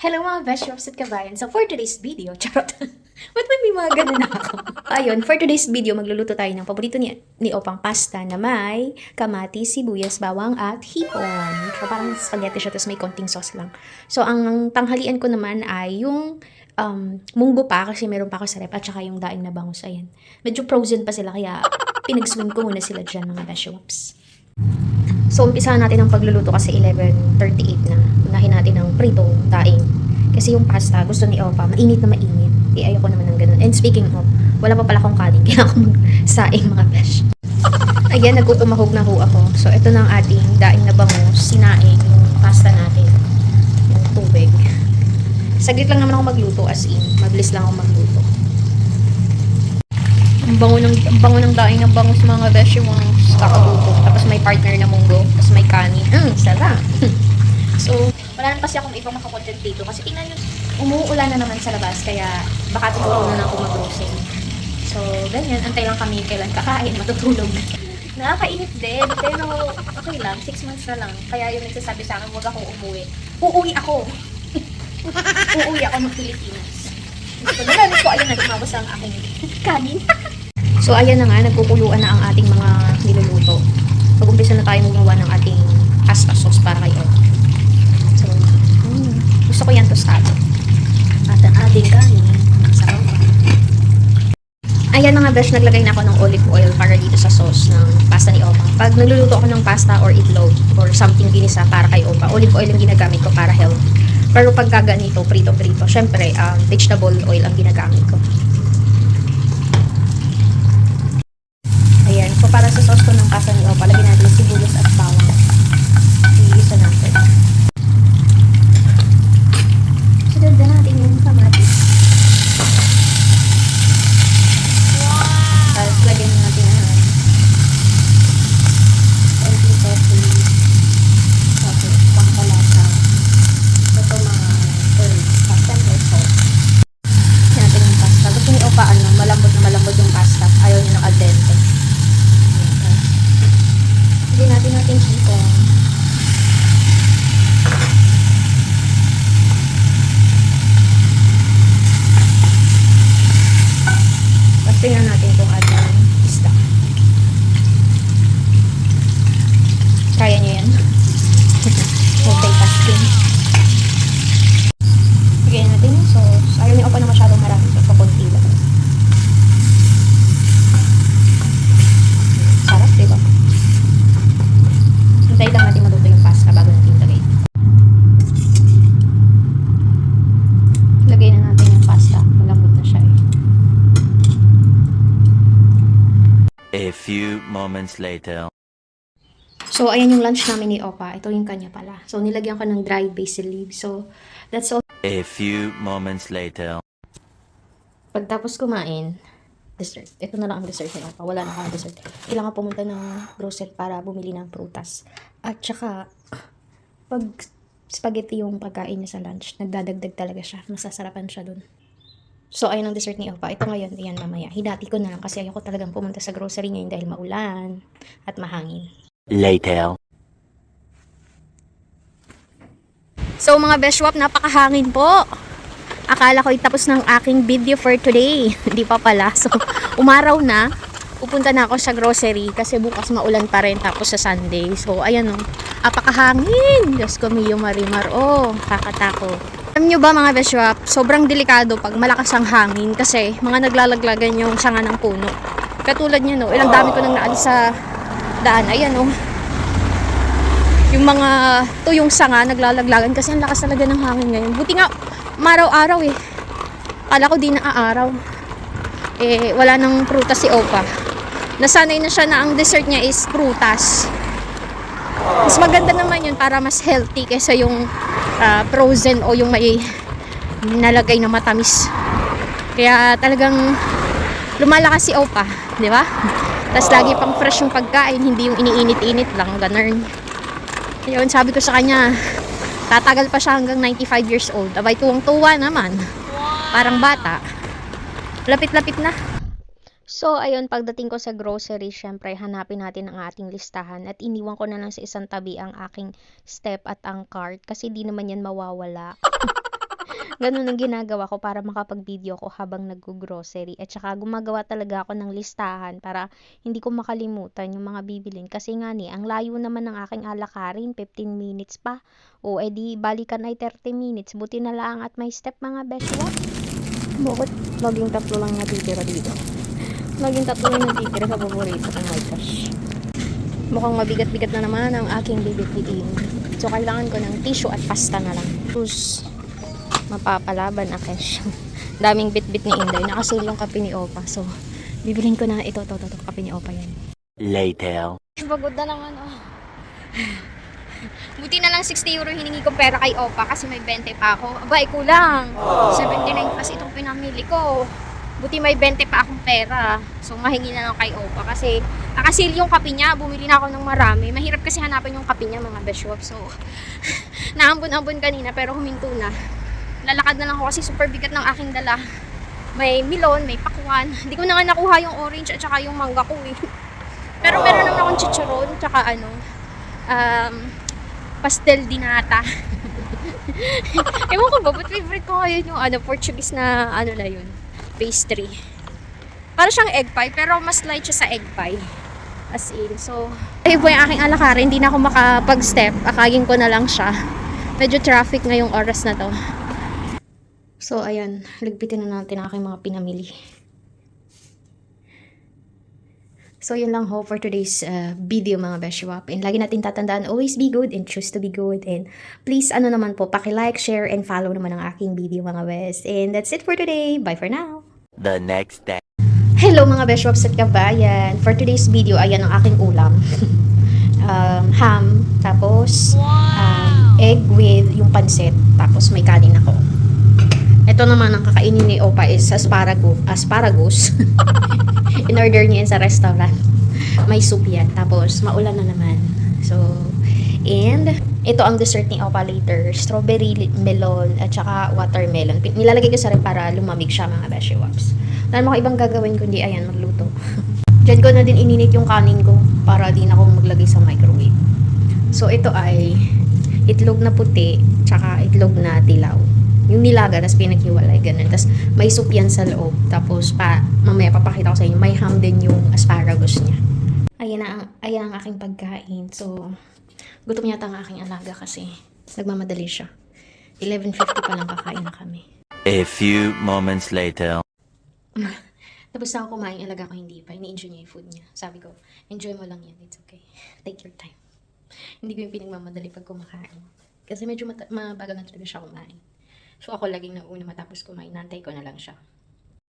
Hello mga best shops at kabayan. So for today's video, charot. Ba't may mga ganun na ako? Ayun, for today's video, magluluto tayo ng paborito ni Opang pasta na may kamatis, sibuyas, bawang at hipon. So parang spaghetti siya, tapos may konting sauce lang. So ang tanghalian ko naman ay yung munggo pa, kasi meron pa ako sa rep, at saka yung daing na bangus. Ayan. Medyo frozen pa sila, kaya pinag-swing ko muna sila dyan mga best shops. So, umpisahan natin ang pagluluto kasi 11:38 na. Unahin natin ang prito, daing. Kasi yung pasta, gusto ni Opa, mainit na mainit. Ayoko naman ng ganun. And speaking of, wala pa pala akong kanin, kaya ako magsaing mga besh. Ayan, nagkukumahog na ho ako. So, ito na ang ating daing na bangus, sinaing, yung pasta natin, yung tubig. Saglit lang naman ako magluto, as in, mabilis lang ako magluto. Ang bango ng daing ng bangus mga besh, yung kakaluto. Tapos may partner na munggo, tapos may kanin. Sarap. So, wala na kasi akong ibang makakontent dito kasi tingnan nyo, umuulan na naman sa labas, kaya baka siguro na ako mag-grocery. So, ganyan, antay lang kami kailan kakain, matutulog. Nakakainit din, pero okay lang, 6 months na lang. Kaya yung nagsasabi sa akin, huwag akong umuwi. Uuwi ako. Uuwi ako ng Pilipinas. So, nalamit ko, ayun na, lumabas ang aking kanin. So, ayan na nga, nagkukuluan na ang ating mga niluluto. Mag-umpisa na tayo gumawa ng ating pasta sauce para kay Ed. So, gusto ko yan tostado. At ang ating kanin, sarap. Ayan na nga, besh, naglagay na ako ng olive oil para dito sa sauce ng pasta ni Opa. Pag nagluluto ako ng pasta or itlog or something ginisa para kay Opa, olive oil ang ginagamit ko para health. Pero pag ganito, prito-prito, syempre, vegetable oil ang ginagamit ko. Ayan. So, para sa sauce ko ng pasta ni Opa, lagyan natin sibuyas at bawang. Iisa natin. Sunod na natin yung kamatis. Wow! Tapos, lagyan natin ang konting coffee. Okay, pangkalasa. Ito mga herbs. Siyempre, salt. Lagyan natin yung pasta. Gusto ni Opa, malambot na malambot yung pasta. Ayaw niya ng al dente. Lagyan natin hipon. Tapos tingnan natin itong ating isda. Kaya nyo yan. Multitasking. Lagyan natin yung sauce. Ayaw niyo pa na masyadong marami. So, pakunti lang. Sarap, diba? Hintay lang natin maluto yung pasta bago natin lagay. Lagay na natin yung pasta. Malambot na siya eh. A few moments later. So, ayan yung lunch namin ni Opa. Ito yung kanya pala. So, nilagyan ko ng dried basil leaves. So, that's all. A few moments later. Pagtapos kumain, dessert. Ito na lang ang dessert ni Opa. Wala na akong dessert. Kailangan pumunta ng grocery para bumili ng prutas. At saka, pag spaghetti yung pagkain niya sa lunch, nagdadagdag talaga siya. Masasarapan siya dun. So, ayun ang dessert ni Opa. Ito ngayon, ayan mamaya. Hinati ko na lang kasi ayoko talagang pumunta sa grocery ngayon dahil maulan at mahangin. Later. So, mga beshwap, napakahangin po. Akala ko itapos ng aking video for today. Hindi pa pala. So, umaraw na. Pupunta na ako sa grocery kasi bukas maulan pa rin tapos sa Sunday. So, ayan o. Apakahangin. Diyos ko, Mio Marimar. Oh, kakatakot. Alam nyo ba mga beshwap, sobrang delikado pag malakas ang hangin kasi mga naglalaglagan yung sanga ng puno. Katulad nyo, no, ilang dami ko nang naalis sa daan. Ayan o. Yung mga tuyong sanga naglalaglagan kasi ang lakas talaga ng hangin ngayon. Buti nga, maraw-araw eh. Kala ko di na aaraw. Eh, wala nang prutas si Opa. Nasanay na siya na ang dessert niya is prutas. Mas maganda naman yun para mas healthy kaysa yung frozen o yung may nalagay na matamis. Kaya talagang lumalakas si Opa, di ba? Tapos lagi pang fresh yung pagkain, hindi yung iniinit-init lang, ganun. Ayun, sabi ko sa kanya, tatagal pa siya hanggang 95 years old. Abay, tuwang-tuwa naman. Parang bata. Lapit-lapit na. So, ayun, pagdating ko sa grocery, syempre, hanapin natin ang ating listahan at iniwan ko na lang sa isang tabi ang aking step at ang cart kasi di naman yan mawawala. Ganun ang ginagawa ko para makapag-video ko habang nag-grocery. At saka gumagawa talaga ako ng listahan para hindi ko makalimutan yung mga bibilin. Kasi nga ni, ang layo naman ng aking alakarin, 15 minutes pa. O edi balikan ay 30 minutes. Buti na lang at may step mga beswap. Bakit laging tatlo lang natitira dito? Laging tatlo lang natitira sa paborito ko. Oh my gosh. Mukhang mabigat-bigat na naman ang aking bibit-bitin. So kailangan ko ng tissue at pasta na lang. Tapos mapapalaban na cash. Daming bit-bit ni Inday. Nakasil yung kape ni Opa. So, bibilin ko na ito. Kape ni Opa yan. Later. Pagod na naman, oh. Buti na lang 60 euro hiningi ko pera kay Opa kasi may 20 pa ako. Abay, kulang. 79 plus itong pinamili ko. Buti may 20 pa akong pera. So, mahingi na lang kay Opa kasi nakasil yung kape niya. Bumili na ako ng marami. Mahirap kasi hanapin yung kape niya, mga beshwap. So, naambon-ambon kanina pero huminto na. Lalakad na lang ako kasi super bigat ng aking dala. May milon, may pakwan. Hindi ko na nga nakuha yung orange at saka yung mangga ko eh. Pero meron naman akong chicharon, tsaka pastel dinata. Ewan ko ba, but favorite ko ngayon yung Portuguese na na yun, pastry. Para siyang egg pie, pero mas light siya sa egg pie. As in, so, ay po yung aking alakarin, hindi na ako makapag-step. Akagin ko na lang siya. Medyo traffic ngayong oras na to. So, ayan. Ligpitin na natin ang aking mga pinamili. So, yun lang ho for today's video mga beshwap. And lagi natin tatandaan, always be good and choose to be good. And please, naman po, paki-like, share, and follow naman ang aking video mga bes. And that's it for today. Bye for now. The next day. Hello mga beshwaps at kabayan. For today's video, ayan ang aking ulam. Ham, tapos egg with yung pansit, tapos may kanin ako. Ito naman ang kakainin ni Opa is asparagus. In-order niya yan sa restaurant. May soup yan. Tapos maulan na naman. So, and ito ang dessert ni Opa later. Strawberry melon at saka watermelon. Nilalagay ko sa rin para lumamig siya mga beshiwaps. Wala mo ibang gagawin kundi ayan, magluto. Diyan ko na din ininit yung kanin ko para di na ako maglagay sa microwave. So, ito ay itlog na puti tsaka itlog na dilaw. Yung nilaga, tapos pinaghiwalay, ganun. Tapos may soup yan sa loob. Tapos mamaya papakita ko sa inyo, may ham din yung asparagus niya. Ayan ang aking pagkain. So, gutom yata ang aking alaga kasi nagmamadali siya. 11:50 pa lang kakain na kami. A few moments later. Tapos na ako kumain, alaga ko hindi pa. Ini-enjoy niya yung food niya. Sabi ko, enjoy mo lang yan. It's okay. Take your time. Hindi ko yung pinagmamadali pag kumakain. Kasi medyo mabagal na talaga siya kumain. So ako laging nauna matapos kumain. Nantay ko na lang siya.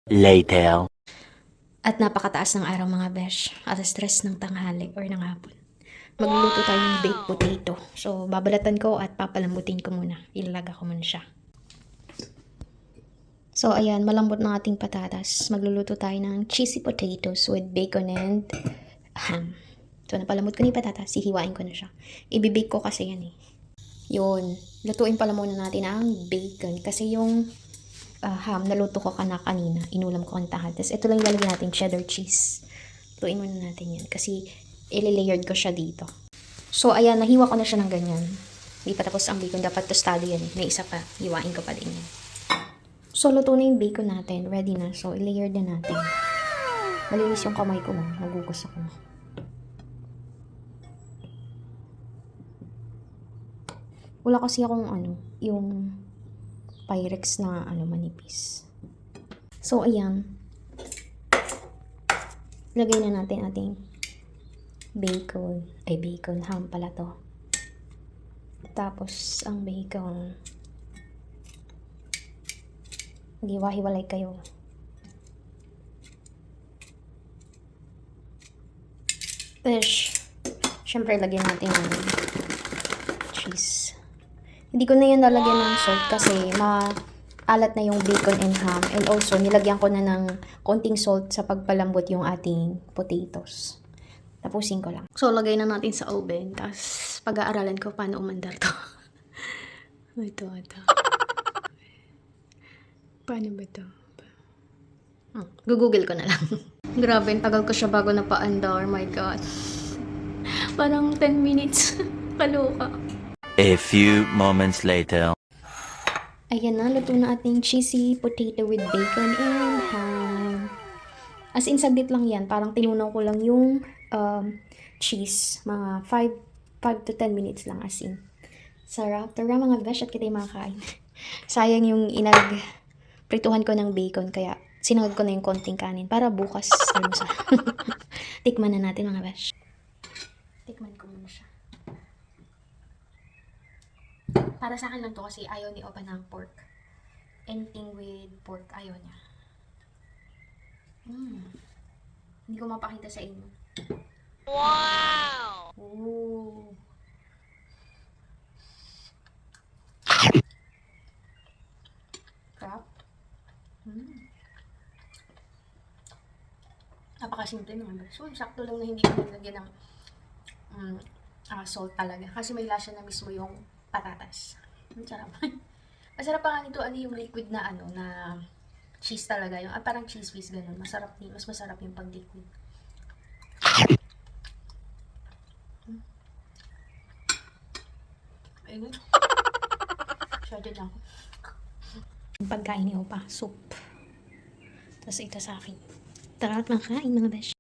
Later. At napakataas ng araw mga besh. At stress ng tanghali or ng hapon. Magluluto tayo ng baked potato. So babalatan ko at papalambutin ko muna. Ilalaga ko muna siya. So, ayan, malambot ng ating patatas. Magluluto tayo ng cheesy potatoes with bacon and ham. So, napalambot ko na yung patatas. Hihiwain ko na siya. Ibibake ko kasi yan eh. Yun. Lutuin pala muna natin ang bacon. Kasi yung ham, naluto ko kanina. Inulam ko ang tahal. Tapos, ito lang ilalagay natin, cheddar cheese. Lutuin muna natin yan. Kasi, ililayered ko siya dito. So, ayan, nahiwa ko na siya ng ganyan. Hindi pa tapos ang bacon. Dapat tostado yan eh. May isa pa. Hiwain ko pa din yan. So, luto na yung bacon natin. Ready na. So, i-layer na natin. Malinis yung kamay ko. Nagugus ako. Wala kasi akong yung Pyrex na manipis. So, ayan. Lagay na natin ating bacon. Bacon. Ham pala to. Tapos, ang bacon. Maghiwa-hiwalay kayo. Fish. Siyempre, lagyan natin yung cheese. Hindi ko na yan lalagyan ng salt kasi maalat na yung bacon and ham. And also, nilagyan ko na ng konting salt sa pagpalambot yung ating potatoes. Tapusin ko lang. So, lagay na natin sa oven. Tapos, pag-aaralan ko paano umandar to. Ito. Paano ba ito? Google ko na lang. Grabe, tagal ko siya bago napaandar. My God. Parang 10 minutes. Kaloka. A few moments later. Ayan na, luto na ating cheesy potato with bacon and ham. As in, saglit lang yan. Parang tinunaw ko lang yung cheese. Mga 5 to 10 minutes lang as in. Sarap. Tara mga besh at kita yung makakain. Sayang yung prituhan ko ng bacon. Kaya sinagad ko na yung konting kanin para bukas almusal. Tikman na natin mga besh. Tikman ko muna siya. Para sa akin lang to kasi ayaw ni Opa ng pork. Anything with pork, ayaw niya. Hindi ko mapakita sa inyo. Wow! Ooh. Crap. Napakasimple naman. So, sakto lang na hindi ko nilagyan ng salt talaga. Kasi may lasa na mismo yung patatas. Sarap. Masarap pa nga nito, yung liquid na na cheese talaga. Yung parang cheese whiz, ganun. Masarap din. Mas masarap yung pag liquid. Ayun. Siya din ako. Yung pagkain ni Opa, soup. Tapos ito sa akin. Tara at makain mga besh.